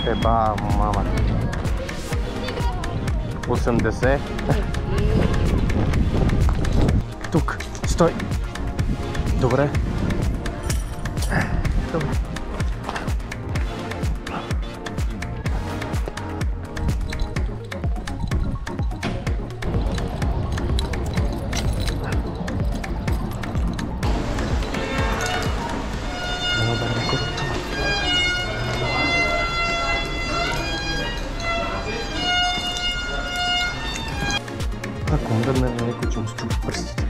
Еба, мама. 80. Тук, стой. Добре. Добре. Ако мръдне на някой, че му струп пръстите.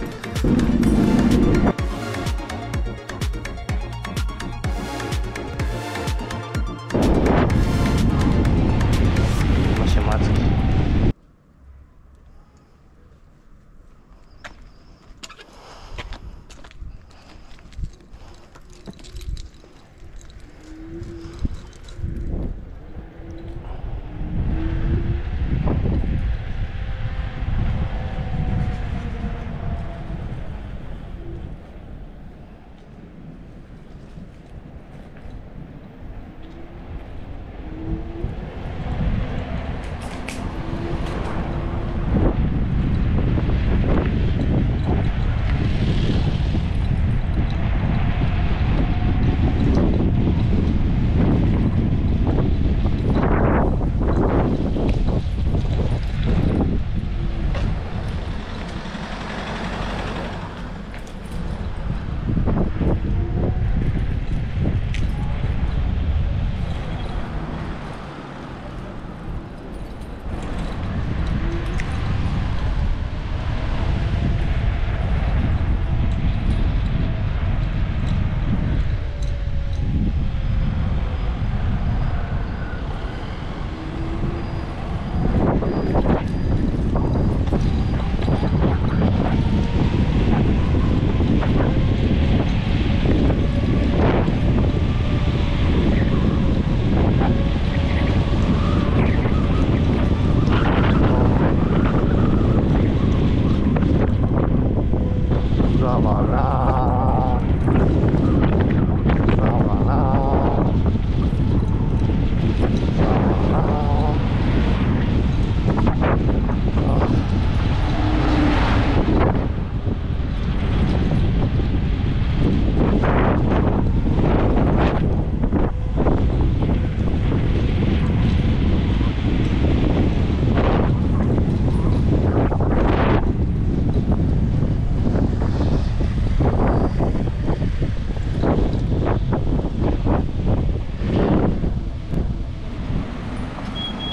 Имаше мацки.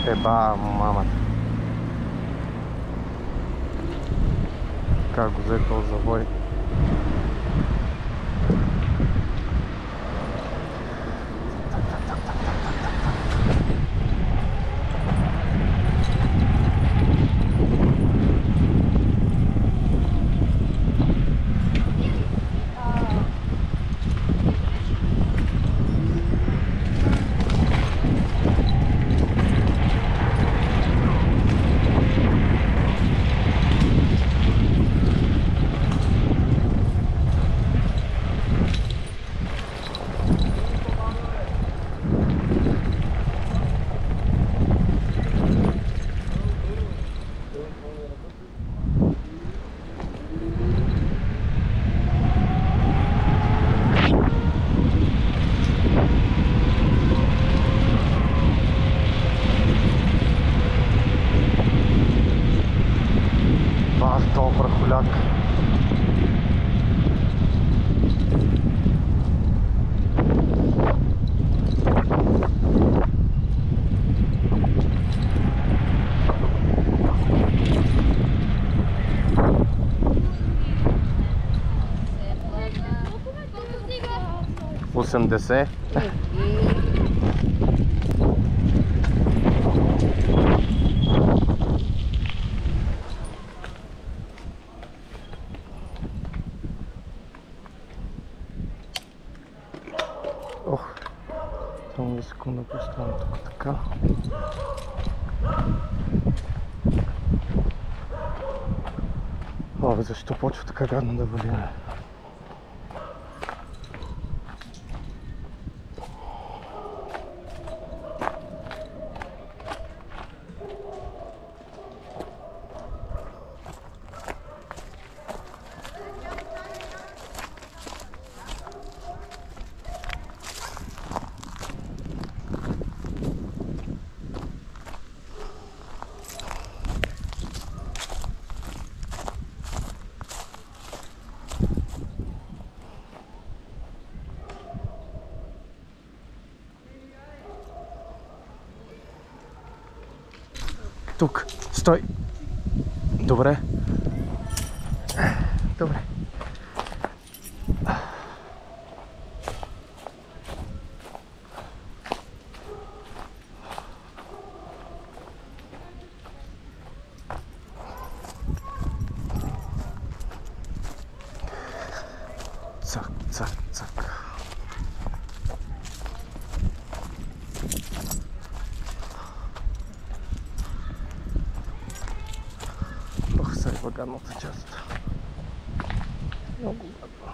Еба, мама. Как го взе този завой. Добър хуляк. Осемдесет. Ох, само за секунда поставям тук така. Абе, защо почва така гадно да вали? тук. Стой. Добре. Добре. Цак, цак, цак. Ох, сега е ваганната част. Много гадно.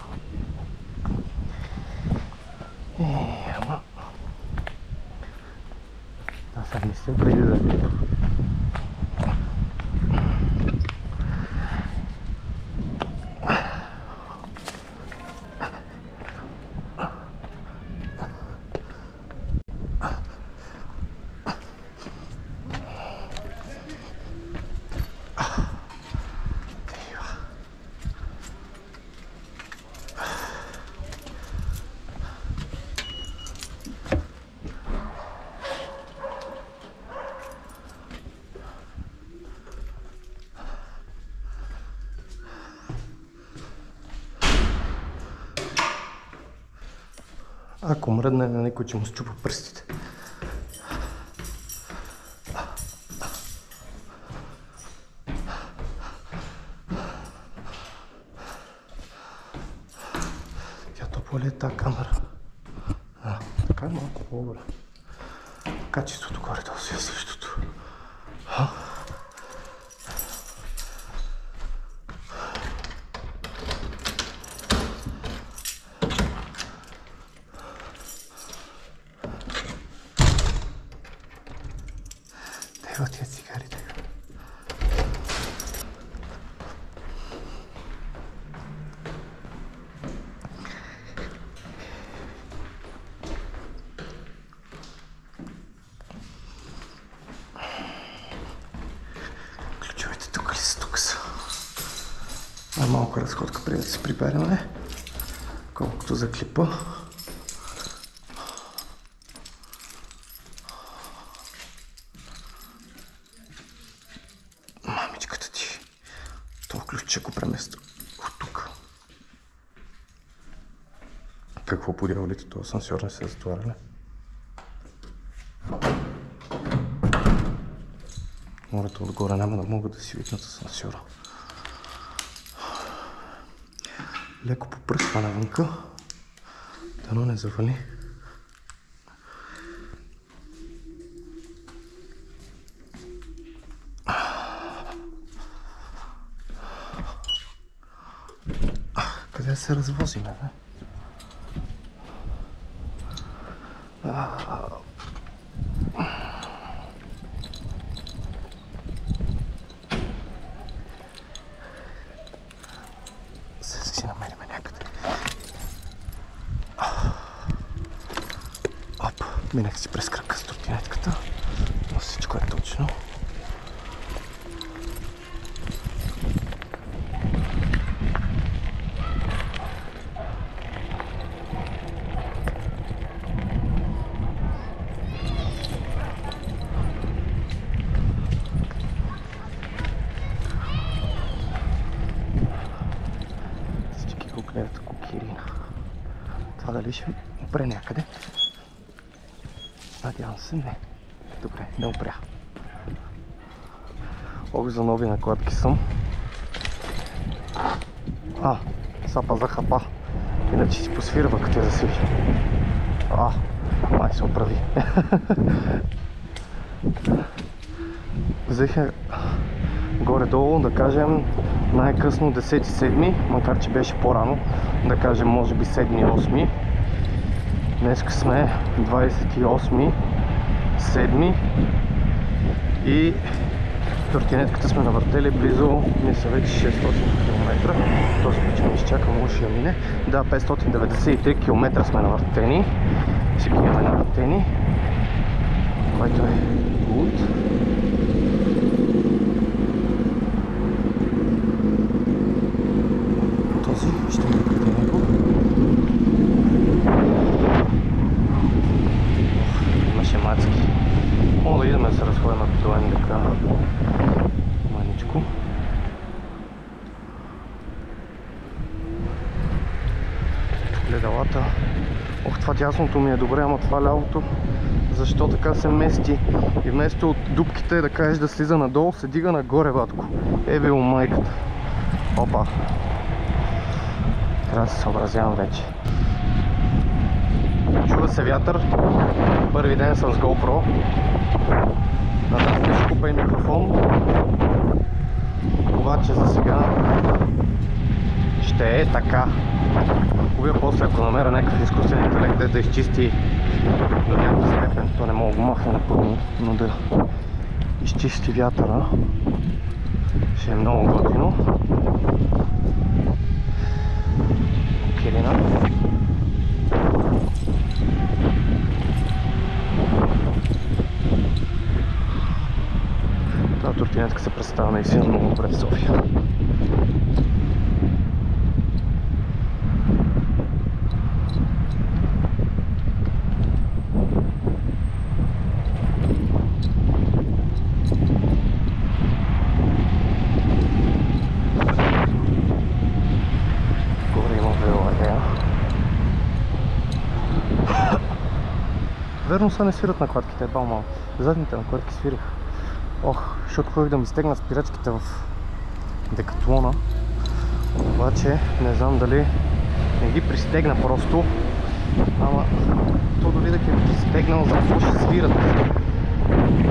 Ама... Да, сега мислим преди да видим. Ако мръдне на някой, че му счупа пръстите. Тя топло ли е тази камера? Така е малко по-добре. Качеството горе-долу си е същото. Ева тия цигарите. Ключовете тук ли са? Тук са. Малко разходка преди да се прибереме. Колкото за клипа. Мамичката ти. Това ключче го премества от тук. Какво по дяволите? Това асансьор не се затваря ли? Хората отгоре няма да могат да си викнат асансьора. Леко попръсква навънка. Дано не завали. Къде се развозиме, бе? Сега си намерим някъде. Оп, минах си през кръка с тротинетката, но всичко е точно. Гледате кокирина. Това дали ще опре някъде? Надявам се, не. Добре, не опря. Ох, за нови накладки съм. Сапа за хапа. Иначе си посвирва, като я засили. Май се оправи. Взеха горе-долу, да кажем, най-късно 10-7, макар че беше по-рано, да кажем може би 7-8. Днеска сме 28-7 и тротинетката сме навъртели близо, мисля вече 600 км. Този път ще ми изчака, може ще я мине. Да, 593 км сме навъртени. Всички имаме навъртени, което е good. Ще ми преди него. Имаше мацки. да идем да се разходим до НДК маничко. Гледалата. Ох, това дясното ми е добре, ама това лявото защо така се мести и вместо от дупките да кажеш да слиза надолу, се дига нагоре, батко. Е, майката. Опа. Трябва да се съобразявам вече. Чува се вятър. Първи ден съм с GoPro. Нататък ще купа и микрофон. Обаче за сега ще е така. Хубия после, ако намеря някакъв изкуствен интелект, да изчисти до някаква степен. То не мога да го махне напълно, но да изчисти вятъра. Ще е много готино. Кирина. Тази тротинетка се представя наистина много добре в София. Верно са не свират накладките, бал малко. Задните накладки свирих. Ох, защото ходих да ми стегна спирачките в Декатлона. Обаче не знам дали не ги пристегна просто. Ама то дори да ги е пристегнал, за какво ще свират?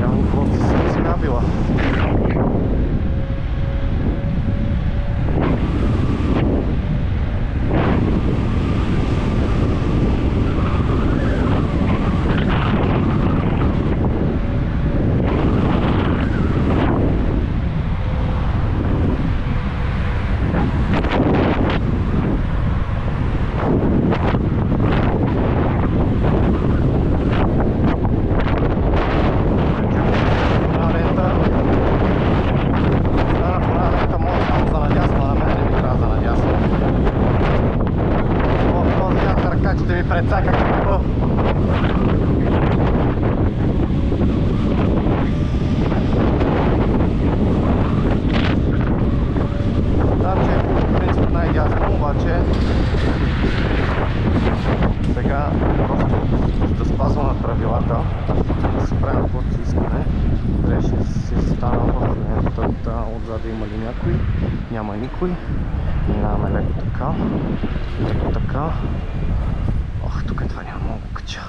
Явно просто се скабила. Сега просто да спазваме правилата, да се правим каквото си искане. Трябваше да си стана в момента, отзаде има ли някой, няма никой. Минаваме леко така, леко така. Ох, тук това няма много кача.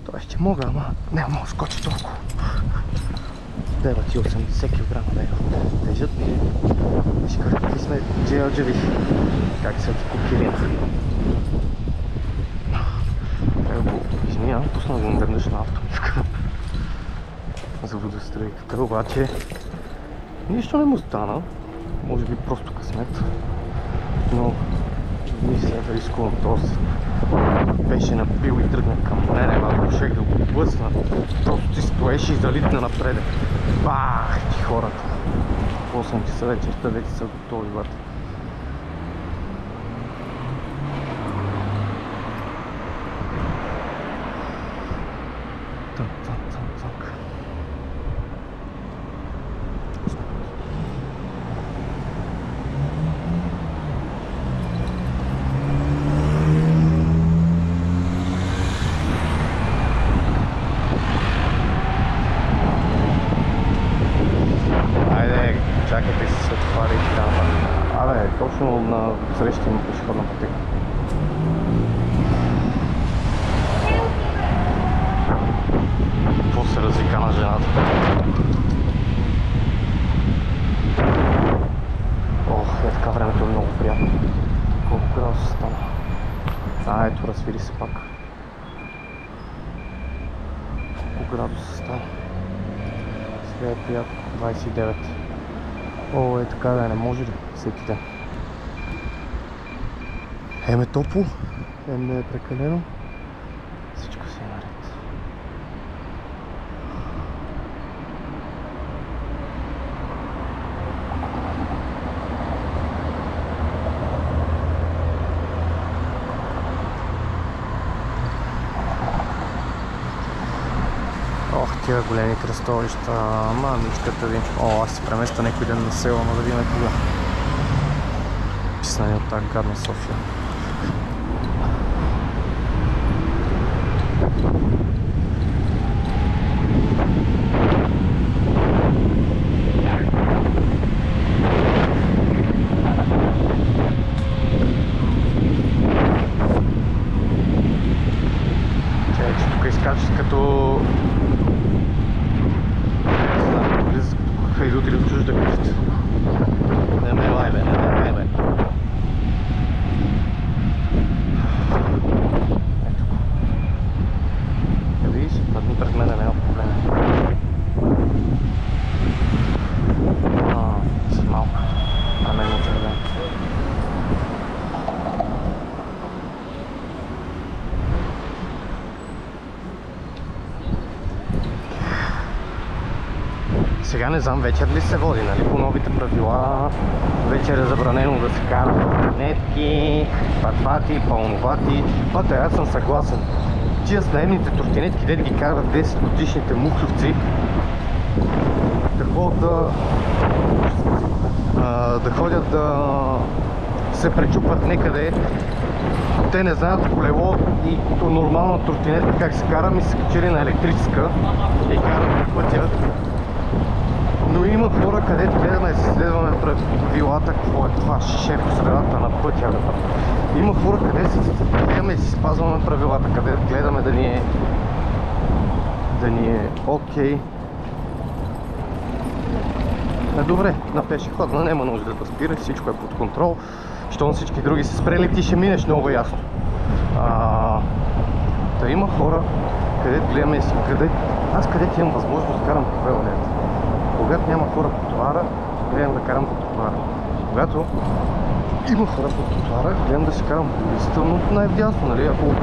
Това ще мога, ама няма мога да скочи толкова. Дева ти 80 кг тежат ми. Виж какви сме джелджеви. Как се ти кукирина. Извиня, пусна го веднъж на автомивка за водостройката, обаче нищо не му стана, може би просто късмет, но мисля да рискувам този. Беше напил и тръгна към мене, ако щех да го блъсна, просто ти стоеше и залитна напред. Бах ти хората! 8 часа вечерта вече са готови, бата. Так. Айде, чакайте се светофари и така. Абе, точно на среща има пешеходна пътека. Какво се развика на жената? Ох, е така времето е много приятно. Колко градуса стана? Ето, разсвири се пак. Колко градуса стана? Сега е приятно. 29. О, е така да не може ли? Всеки ден. Еме топло, еме е прекалено. Всичко си е наред. Ох, тия големи кръстовища, мамичката ви. О, аз се преместа някой ден на село, но да видим кога. Писна ни от тази гадна София. Като хайдут или в чужда къща. Не ме лай, бе, не ме лай, бе. Ето. Видиш, падни пред мен няма проблем. Си малко. А мен не червен. Сега не знам вечер ли се води, нали? По новите правила вечер е забранено да се карат тротинетки, патвати, пълновати. Пата, аз съм съгласен. Тия снежните тротинетки, дето ги карат 10 годишните муховци, да ходят да се пречупват некъде. Те не знаят колело и нормална тротинетка как се кара, ми се качили на електрическа и карат по пътя. Но има хора, където гледаме да следваме правилата, какво е това шеф по средата на пътя. Има хора, където гледаме и си спазваме правилата, където гледаме да ни е окей. Добре, на пешеходна няма нужда да спираш, всичко е под контрол. Щом всички други се спрели, ти ще минеш много ясно. Да има хора, където гледаме и си, аз където имам възможност да карам по велолета. Когато няма хора по тротоара, гледам да карам по тротоара. Когато има хора по тротоара, гледам да си карам по улицата, но най-вдясно, нали? Ако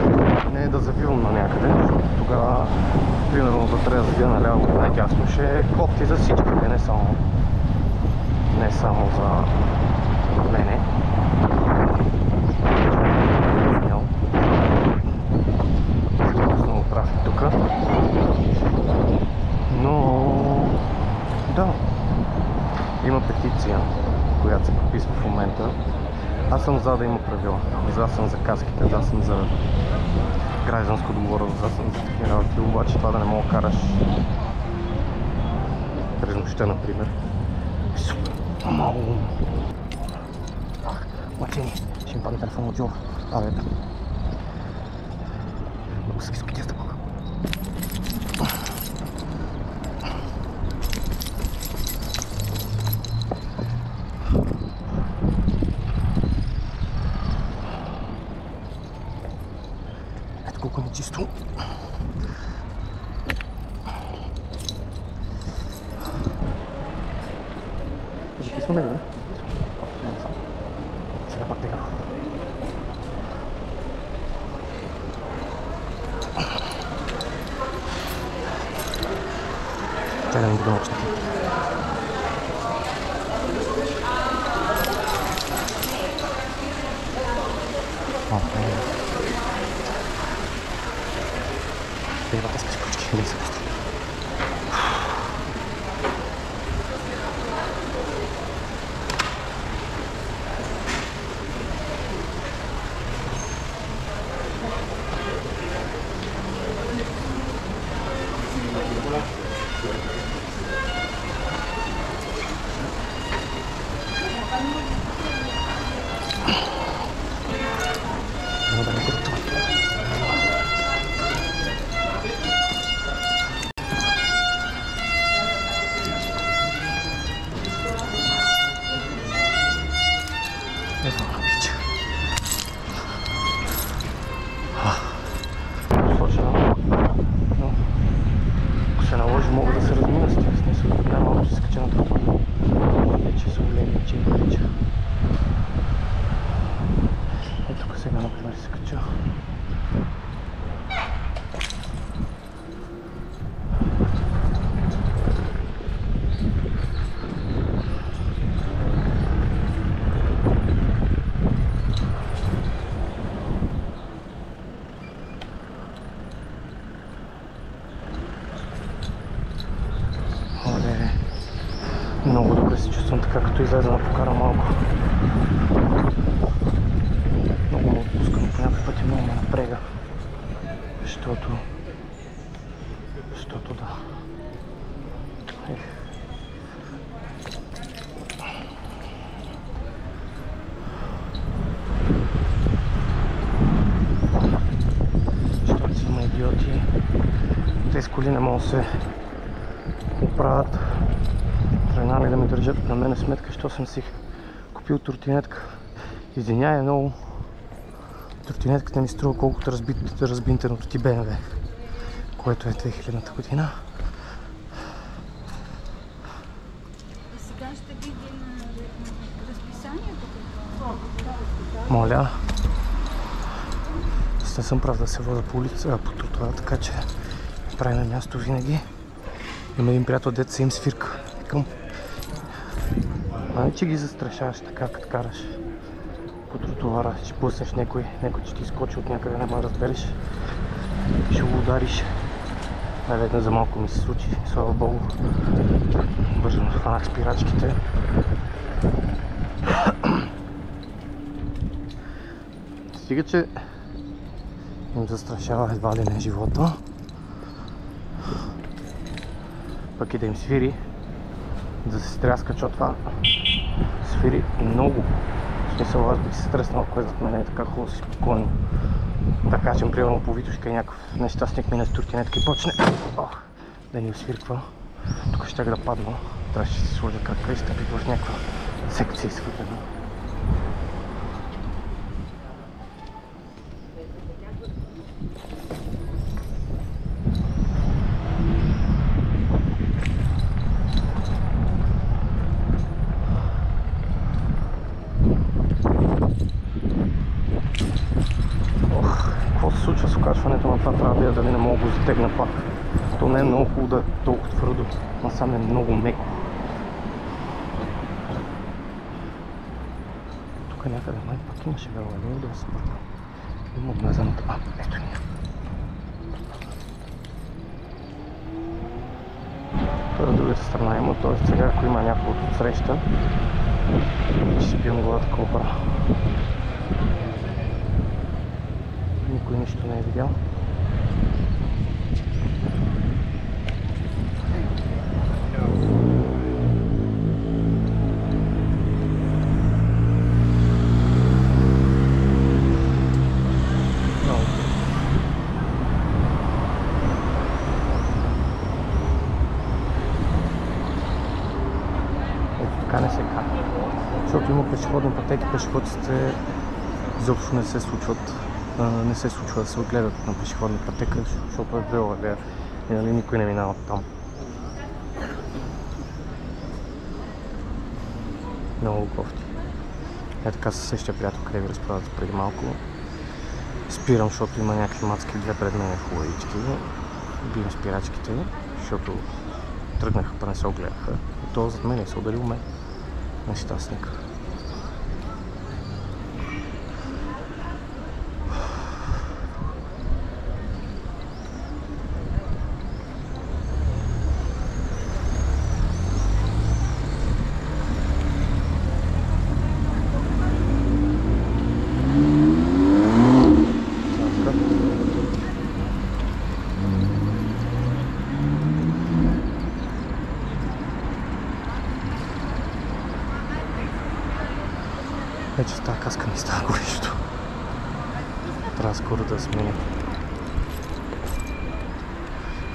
не е да завивам на някъде, защото тогава, примерно, да трябва да завия наляво най-дясно, ще е кофти за всички, не само за мене. Много прав и тук. Но да, има петиция, която се подписва в момента. Аз съм за да има правила. За съм за каските, за съм за гражданско отговорност, за съм за такива работи. Обаче това да не мога да караш през нощта, например. Много. Мъчени, ще ми падне телефон от джоба. Абе. Много са високи тия стъпъка. Ето колко е чисто. Записваме ли, бе? Сега пак тега. Чакай да ми бъда научники. Бейбата скачи ключки, не се пусти. Мога да се размина с тях, смисъл, най-малко се скача на това. Вече са големи, че вече. Ето тук сега, например, се скача. Много добре се чувствам така, като излеза да покара малко. Много ме отпускам, по някакъв пъти много ме напрега. Защото да. Защото си има идиоти. Тези коли не могат да се оправят. Трябва да ми държат на мене сметка, що съм си купил тротинетка. Извиняй много. Тротинетката ми струва колкото разбинтеното ти БМВ, което е 2000-та година. И сега ще видим разписанието. Моля. Аз не съм прав да се вода по улица, по тротуара, така че прави на място винаги. Има един приятел, деца им свирка. Викам, че ги застрашаваш така, като караш по тротуара, ще пуснеш някой ще ти скочи от някъде, няма да разбереш, ще го удариш. Най-веднъж за малко ми се случи, слава богу. Бързо хванах спирачките. Стига, че им застрашава едва ли не живота. Пък и да им свири, да се стряска, защото това свири много. В смисъл, аз бих се стреснал, ако е зад мен е така хубаво си спокойно. Да кажем, примерно по Витошка и някакъв нещастник мине с тротинетка и почне да ни освирква. Тук щях да падна. Трябваше да си сложа крака и стъпих в някаква секция свърлена. Качването на това трябва да дали не мога да го затегна пак. То не е много хубаво да е толкова твърдо, насам е много меко. Тук някъде май пак имаше вело, да се бъркам. Има обмазаната. Ето ни. Това от другата страна има, т.е. сега ако има някой от отсреща, ще си пием главата кобра. Никой нищо не е видял. Ето така не се кара. Защото има пешеходни пътеки, пешеходците изобщо не се случва да се огледат на пешеходна пътека, защото е вела и нали никой не минава там. Много кофти. Е така със същия приятел, къде ви разправят преди малко. Спирам, защото има някакви мацки две пред мен хубавички. Бием спирачките, защото тръгнаха, па не се огледаха. И то зад мен се ударил мен. Нещастник. Вече с тази каска не става горещо. Трябва скоро да сменя.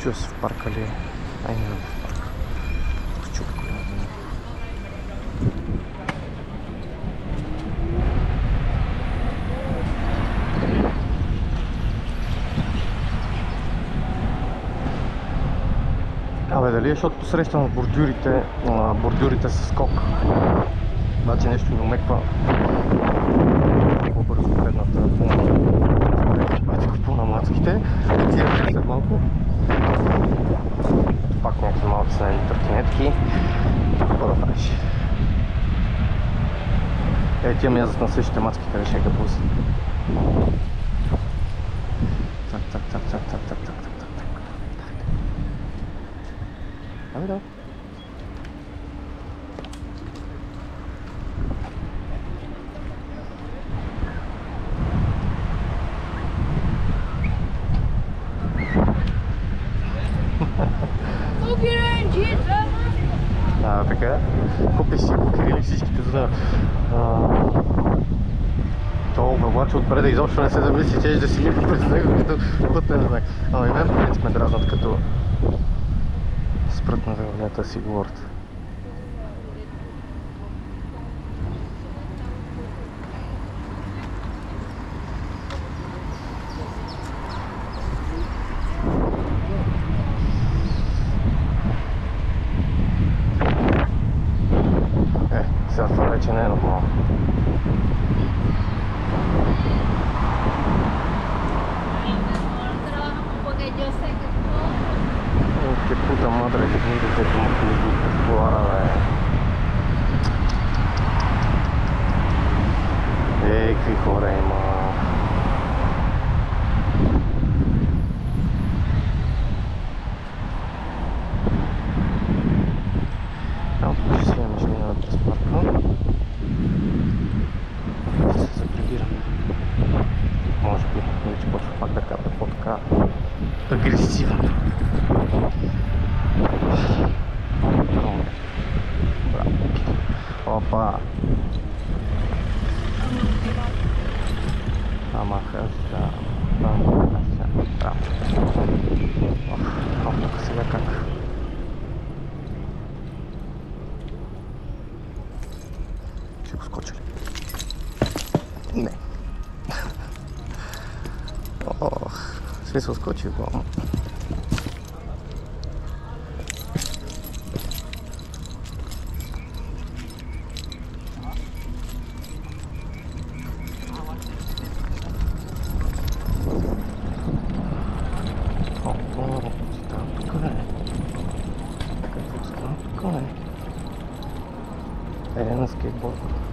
Чува се в парка ли? Ай, не в парка. В чупко. Абе, дали е, защото посрещам бордюрите с скок. Значи нещо ми умеква по-бързо предната по намацките. Тираме след малко. Пак някакви малки са на тротинетки. Какво да правиш? Тия ми язат на същите мацки, къде ще да пусна. Так. Ами да. Така. Купиш си по Кирилик всичките за... То обаче отпред изобщо не се замисли, че да си мина през него като пътен знак. Ама и мен по принцип ме дразнат като спрат на вълнята си говорят. Сега това вече не е нормално. Che puta madre che mi dice come di scuola qui corremo. No, ci siamo scendendo per sparco. Ще се прибираме. Може би вече почва пак да капе по-така агресивно. Браво. Опа! Ама хъста. Браво. Тук сега как? Ще го скочи ли? Не. Ох, в смисъл скочи го. Тук е на скейтборд.